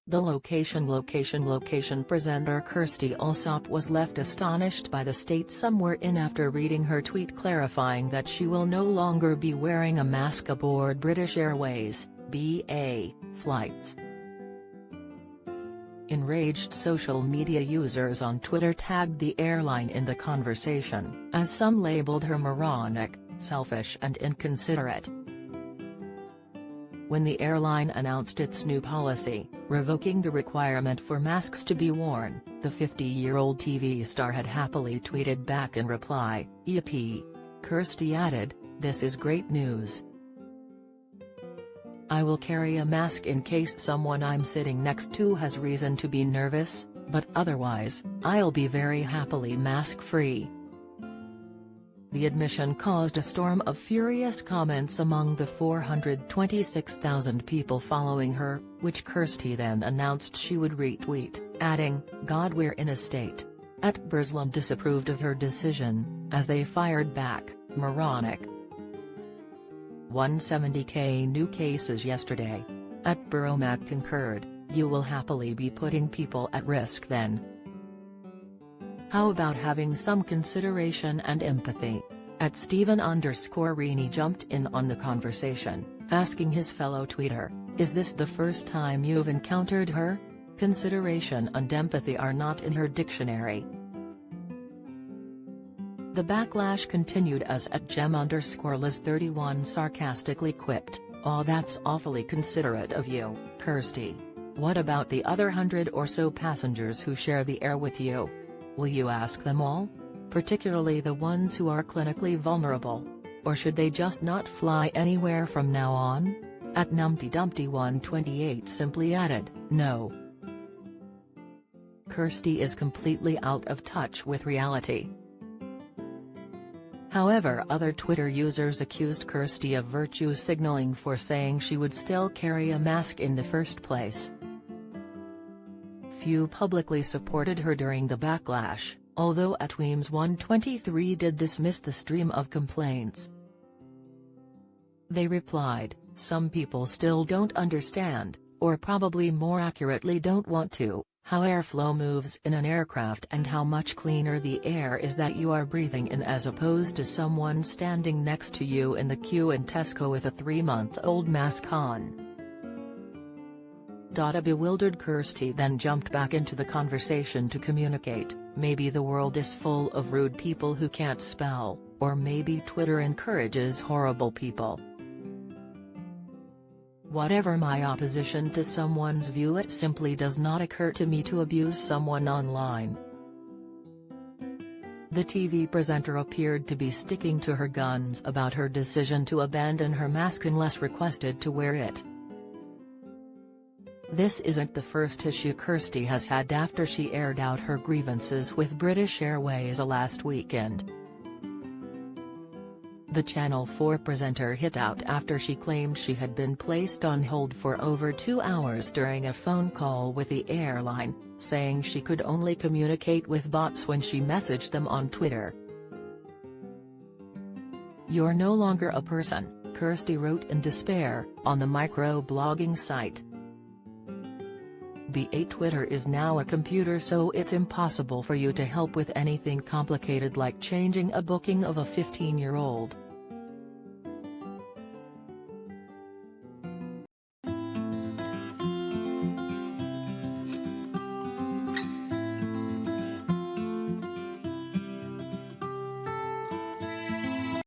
The location presenter Kirstie Allsopp was left astonished by the state somewhere in after reading her tweet clarifying that she will no longer be wearing a mask aboard British Airways (BA) flights. Enraged social media users on Twitter tagged the airline in the conversation, as some labeled her moronic, selfish and inconsiderate. When the airline announced its new policy, revoking the requirement for masks to be worn, the 50-year-old TV star had happily tweeted back in reply, "Yippee." Kirstie added, "This is great news. I will carry a mask in case someone I'm sitting next to has reason to be nervous, but otherwise, I'll be very happily mask-free." The admission caused a storm of furious comments among the 426,000 people following her, which Kirstie then announced she would retweet, adding, "God, we're in a state." @Burslam disapproved of her decision, as they fired back, "Moronic." 170k new cases yesterday. @Buromag concurred, "You will happily be putting people at risk then. How about having some consideration and empathy?" @Steven_Rini jumped in on the conversation, asking his fellow tweeter, "Is this the first time you've encountered her? Consideration and empathy are not in her dictionary." The backlash continued as @Gem_Liz31 sarcastically quipped, "Aw, that's awfully considerate of you, Kirstie. What about the other 100 or so passengers who share the air with you? Will you ask them all? Particularly the ones who are clinically vulnerable? Or should they just not fly anywhere from now on?" @NumptyDumpty128 simply added, "No. Kirstie is completely out of touch with reality." However, other Twitter users accused Kirstie of virtue signaling for saying she would still carry a mask in the first place. Few publicly supported her during the backlash, although @Weems123 did dismiss the stream of complaints. They replied, "Some people still don't understand, or probably more accurately don't want to, how airflow moves in an aircraft and how much cleaner the air is that you are breathing in as opposed to someone standing next to you in the queue in Tesco with a 3-month-old mask on." A bewildered Kirstie then jumped back into the conversation to communicate, "Maybe the world is full of rude people who can't spell, or maybe Twitter encourages horrible people. Whatever my opposition to someone's view, it simply does not occur to me to abuse someone online." The TV presenter appeared to be sticking to her guns about her decision to abandon her mask unless requested to wear it. This isn't the first issue Kirstie has had after she aired out her grievances with British Airways last weekend. The Channel 4 presenter hit out after she claimed she had been placed on hold for over 2 hours during a phone call with the airline, saying she could only communicate with bots when she messaged them on Twitter. "You're no longer a person," Kirstie wrote in despair, on the micro-blogging site. "BA Twitter is now a computer, so it's impossible for you to help with anything complicated like changing a booking of a 15-year-old.